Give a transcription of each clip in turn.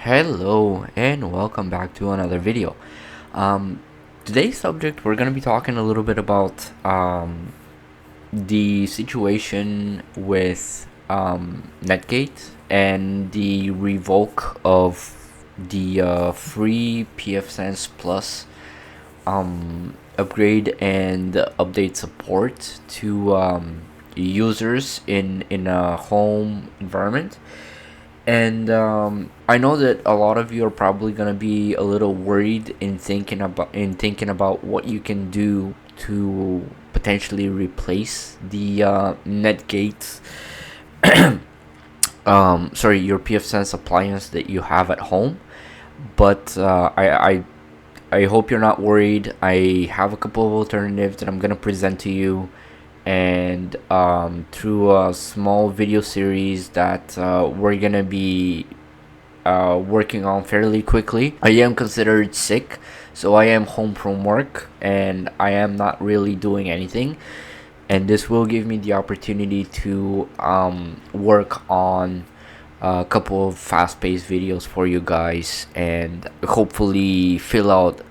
Hello and welcome back to another video. Um, Today's subject, we're going to be talking a little bit about the situation with Netgate and the revoke of the free PFSense Plus upgrade and update support to users in a home environment. And I know that a lot of you are probably gonna be a little worried in thinking about what you can do to potentially replace the Netgate, your PFSense appliance that you have at home. But I hope you're not worried. I have a couple of alternatives that I'm gonna present to you, and through a small video series that we're gonna be working on fairly quickly. I am considered sick, so I am home from work and I am not really doing anything, and this will give me the opportunity to work on a couple of fast-paced videos for you guys and hopefully fill up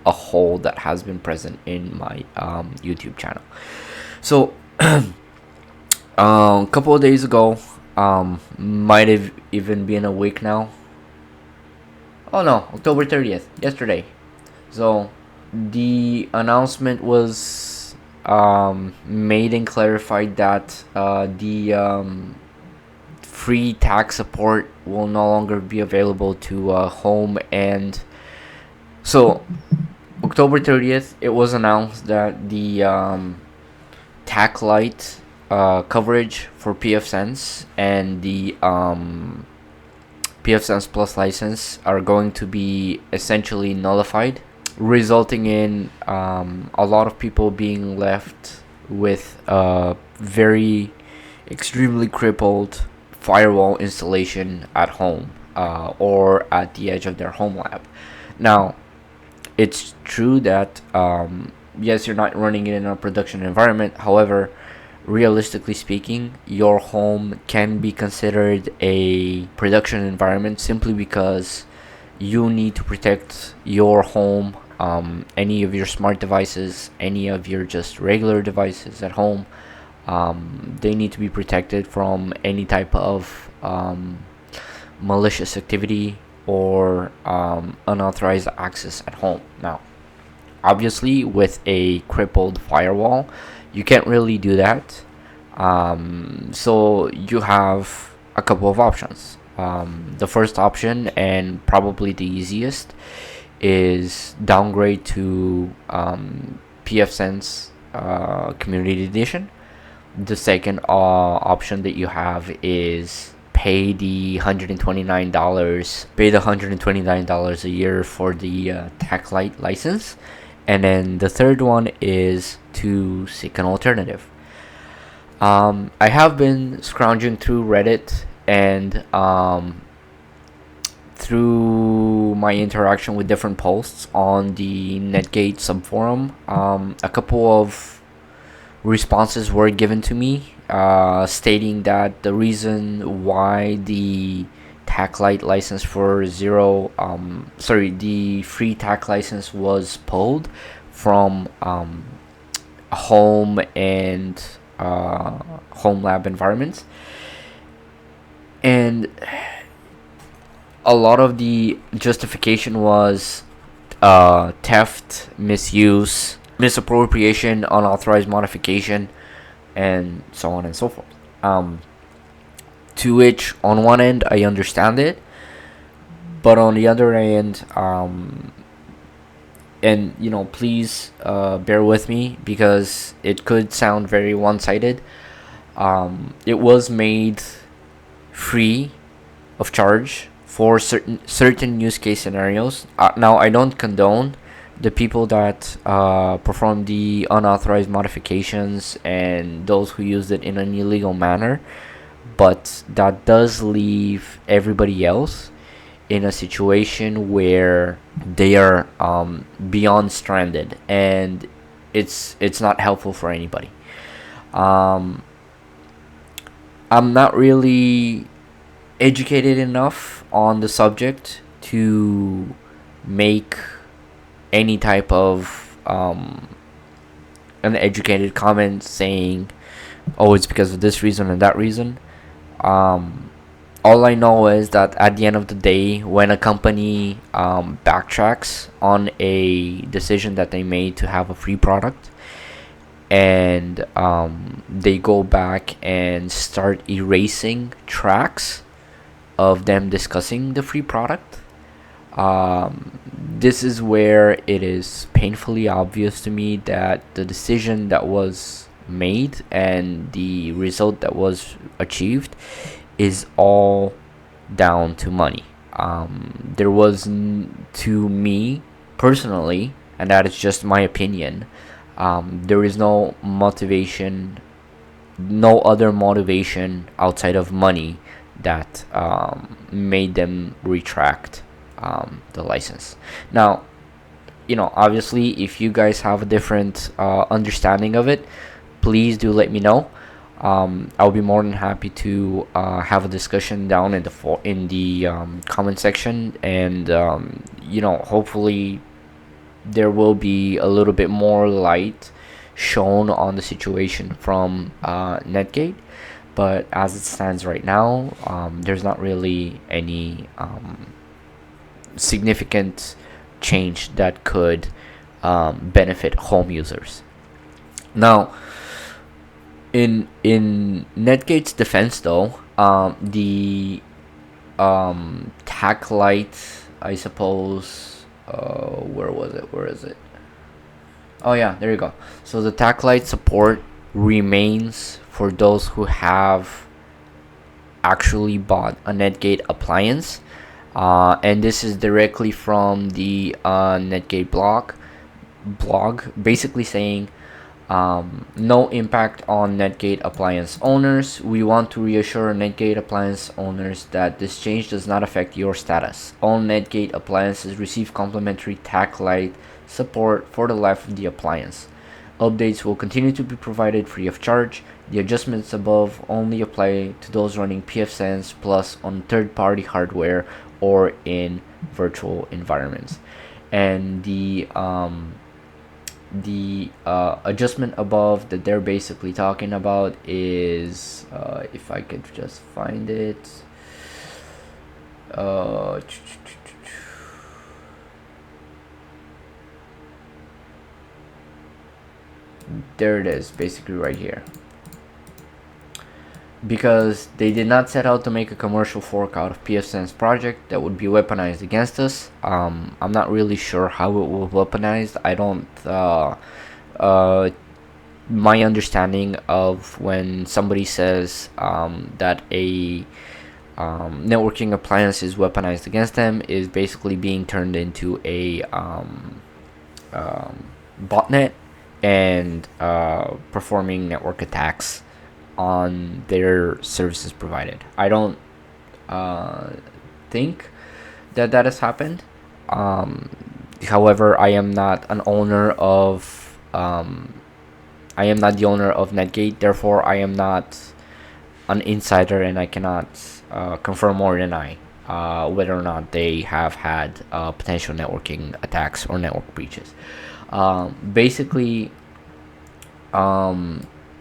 a hole that has been present in my YouTube channel. So, a couple of days ago, might have even been a week now. Oh no, October 30th, yesterday. So, the announcement was made and clarified that the free tax support will no longer be available to home. And so, October 30th, it was announced that the TAC Lite coverage for PFSense and the PFSense Plus license are going to be essentially nullified, resulting in a lot of people being left with a very extremely crippled firewall installation at home or at the edge of their home lab. Now, it's true that yes, you're not running it in a production environment. However, realistically speaking, your home can be considered a production environment simply because you need to protect your home, any of your smart devices, any of your just regular devices at home. They need to be protected from any type of malicious activity or unauthorized access at home. Now, obviously, with a crippled firewall, you can't really do that. So you have a couple of options. The first option, and probably the easiest, is downgrade to PFSense Community Edition. The second option that you have is pay the $129 a year for the TAC Lite license. And then the third one is to seek an alternative. I have been scrounging through Reddit and through my interaction with different posts on the Netgate subforum. A couple of responses were given to me stating that the reason why the TAC Lite license for the free TAC license was pulled from home and home lab environments, and a lot of the justification was theft, misuse, misappropriation, unauthorized modification, and so on and so forth. To which, on one end, I understand it, but on the other end, and please bear with me because it could sound very one-sided. It was made free of charge for certain use case scenarios. Now, I don't condone the people that perform the unauthorized modifications and those who used it in an illegal manner, but that does leave everybody else in a situation where they are beyond stranded, and it's not helpful for anybody. I'm not really educated enough on the subject to make any type of an educated comment saying, "Oh, it's because of this reason and that reason." Um, all I know is that at the end of the day, when a company backtracks on a decision that they made to have a free product, and they go back and start erasing tracks of them discussing the free product, this is where it is painfully obvious to me that the decision that was made and the result that was achieved is all down to money. There was, to me personally, and that is just my opinion, there is no motivation, no other motivation outside of money that made them retract the license. Now, obviously, if you guys have a different understanding of it, please do let me know. I'll be more than happy to have a discussion down in the comment section, and hopefully there will be a little bit more light shown on the situation from Netgate. But as it stands right now, there's not really any significant change that could benefit home users. Now, in Netgate's defense, though, the tack light, I suppose. Where was it? Where is it? Oh yeah, there you go. So the tack light support remains for those who have actually bought a Netgate appliance, and this is directly from the Netgate blog, basically saying, no impact on Netgate appliance owners. We want to reassure Netgate appliance owners that this change does not affect your status. All Netgate appliances receive complimentary tack light support for the life of the appliance. Updates will continue to be provided free of charge. The adjustments above only apply to those running PFSense Plus on third-party hardware or in virtual environments. And the adjustment above that they're basically talking about is, if I could just find it, there it is, basically right here. Because they did not set out to make a commercial fork out of PFSense project that would be weaponized against us. I'm not really sure how it will be weaponized. I don't my understanding of when somebody says that a networking appliance is weaponized against them is basically being turned into a botnet and performing network attacks on their services provided. I don't think that has happened. However, I am not an owner of I am not the owner of Netgate, therefore I am not an insider, and I cannot confirm more than whether or not they have had potential networking attacks or network breaches. Basically,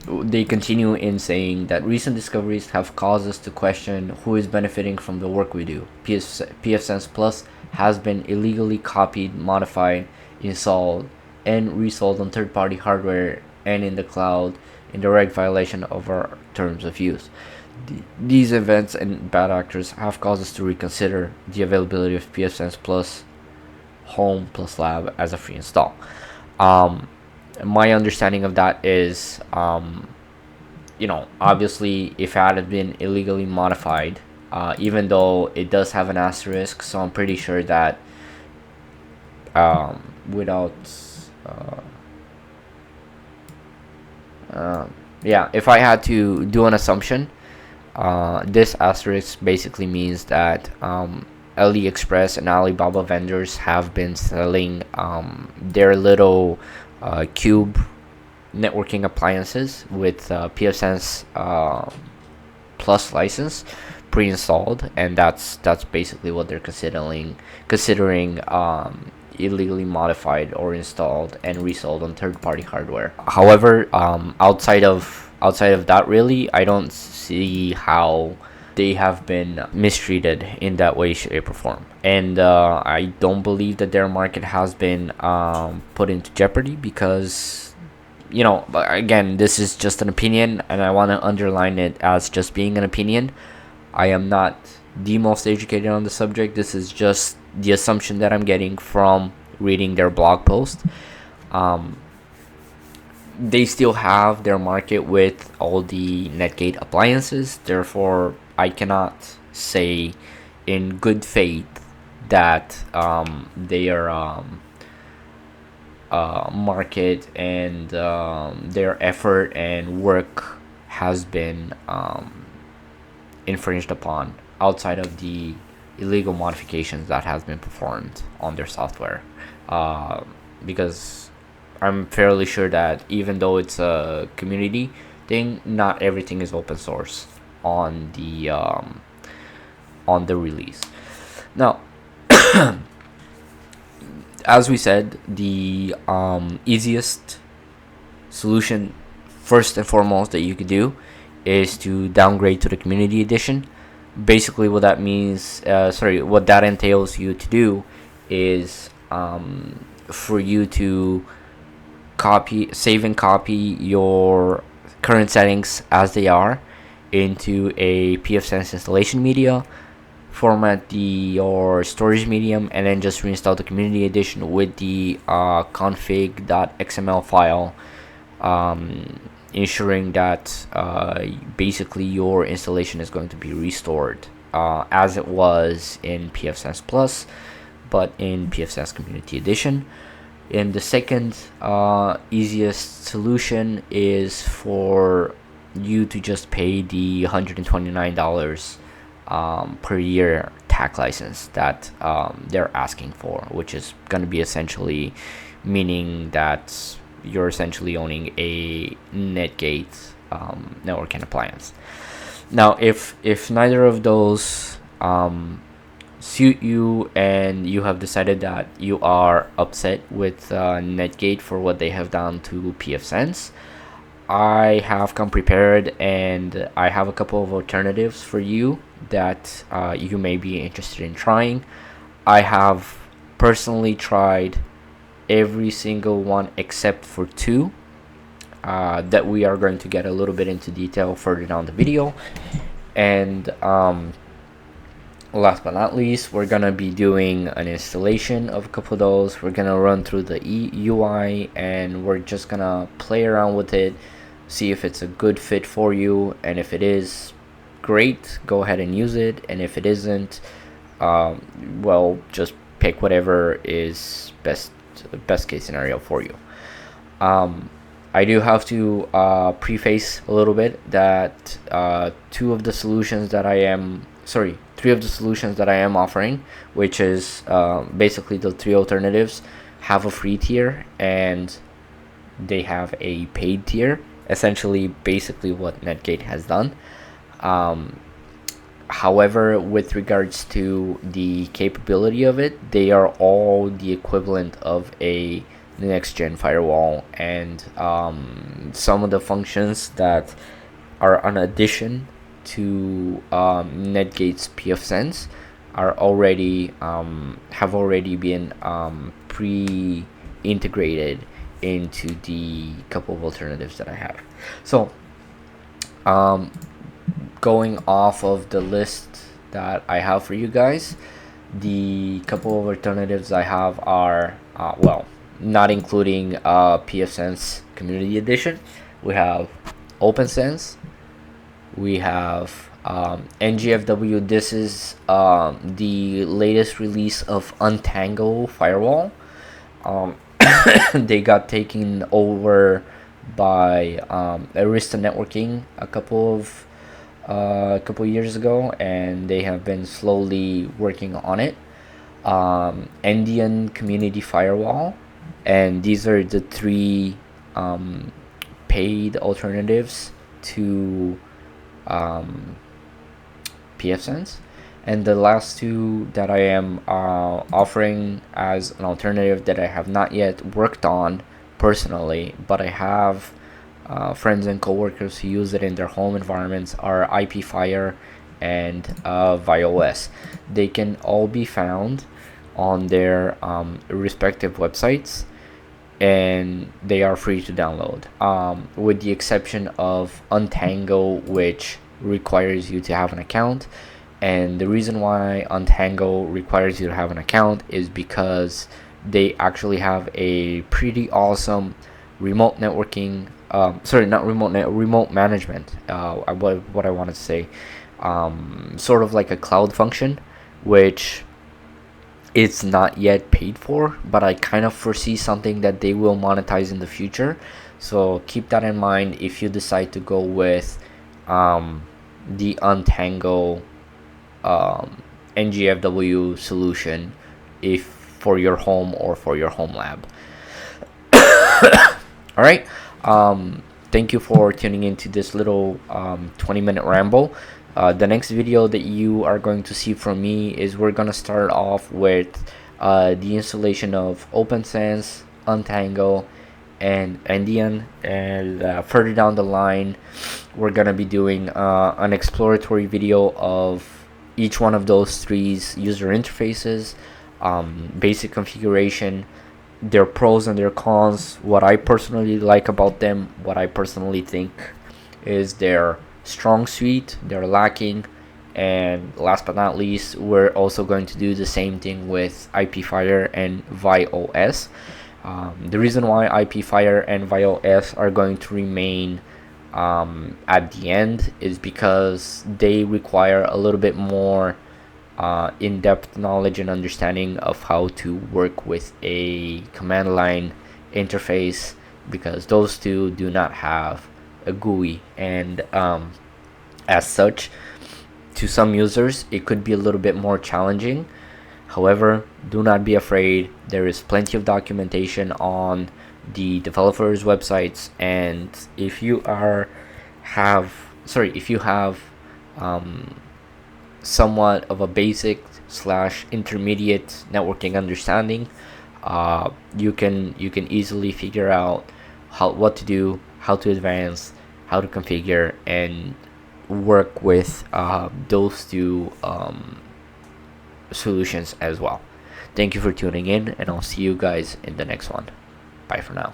they continue in saying that recent discoveries have caused us to question who is benefiting from the work we do. PFSense Plus has been illegally copied, modified, installed, and resold on third-party hardware and in the cloud in direct violation of our terms of use. These events and bad actors have caused us to reconsider the availability of PFSense Plus Home plus Lab as a free install. My understanding of that is, obviously, if it had been illegally modified, even though it does have an asterisk, so I'm pretty sure that if I had to do an assumption, this asterisk basically means that AliExpress and Alibaba vendors have been selling their little cube networking appliances with PFSense Plus license, pre-installed, and that's basically what they're considering illegally modified or installed and resold on third-party hardware. However, outside of that, really, I don't see how they have been mistreated in that way, shape, or form. And I don't believe that their market has been put into jeopardy because, but again, this is just an opinion, and I want to underline it as just being an opinion. I am not the most educated on the subject. This is just the assumption that I'm getting from reading their blog post. They still have their market with all the Netgate appliances. Therefore, I cannot say in good faith that their market and their effort and work has been infringed upon outside of the illegal modifications that has been performed on their software, because I'm fairly sure that even though it's a community thing, not everything is open source on the release. Now, as we said, the easiest solution, first and foremost, that you could do is to downgrade to the community edition. Basically, what that means, what that entails you to do is for you to save and copy your current settings as they are into a PFSense installation media, format your storage medium, and then just reinstall the community edition with the config.xml file, ensuring that basically your installation is going to be restored as it was in PFSense Plus, but in PFSense Community Edition. And the second easiest solution is for you to just pay the $129 per year TAC license that they're asking for, which is going to be essentially meaning that you're essentially owning a Netgate networking appliance. Now, if neither of those suit you and you have decided that you are upset with Netgate for what they have done to PFSense, I have come prepared, and I have a couple of alternatives for you that you may be interested in trying. I have personally tried every single one except for two that we are going to get a little bit into detail further down the video. And last but not least, we're gonna be doing an installation of a couple of those. We're gonna run through the UI, and we're just gonna play around with it, see if it's a good fit for you, and if it is, great, go ahead and use it, and if it isn't, well, just pick whatever is best case scenario for you. I do have to preface a little bit that three of the solutions that I am offering, which is basically the three alternatives, have a free tier and they have a paid tier, essentially basically what Netgate has done. However, with regards to the capability of it, they are all the equivalent of a next gen firewall, and some of the functions that are an addition to Netgate's PFSense are already have already been pre-integrated into the couple of alternatives that I have. So going off of the list that I have for you guys, the couple of alternatives I have are not including PFSense Community Edition. We have OpenSense, we have NGFW. This is the latest release of Untangle Firewall. They got taken over by Arista Networking a couple years ago, and they have been slowly working on it. Indian Community Firewall, and these are the three paid alternatives to PFSense. And the last two that I am offering as an alternative that I have not yet worked on personally, but I have friends and coworkers who use it in their home environments, are IPFire and ViOS. They can all be found on their respective websites, and they are free to download, with the exception of Untango, which requires you to have an account. And the reason why Untango requires you to have an account is because they actually have a pretty awesome remote networking, remote management, what I wanted to say, sort of like a cloud function, which it's not yet paid for, but I kind of foresee something that they will monetize in the future. So keep that in mind if you decide to go with the Untango NGFW solution, if for your home or for your home lab. All right. Thank you for tuning into this little 20-minute ramble. The next video that you are going to see from me is we're going to start off with the installation of OpenSense, Untango, and Endian, and further down the line we're going to be doing an exploratory video of each one of those three's user interfaces, basic configuration, their pros and their cons, what I personally like about them, what I personally think is their strong suite, their lacking, and last but not least, we're also going to do the same thing with IPFire and ViOS. The reason why IPFire and ViOS are going to remain at the end is because they require a little bit more in-depth knowledge and understanding of how to work with a command line interface, because those two do not have a GUI, and as such, to some users it could be a little bit more challenging. However, do not be afraid. There is plenty of documentation on the developers' websites, and if you have somewhat of a basic / intermediate networking understanding, you can easily figure out what to do, how to advance, how to configure, and work with those two solutions as well. Thank you for tuning in, and I'll see you guys in the next one. Bye for now.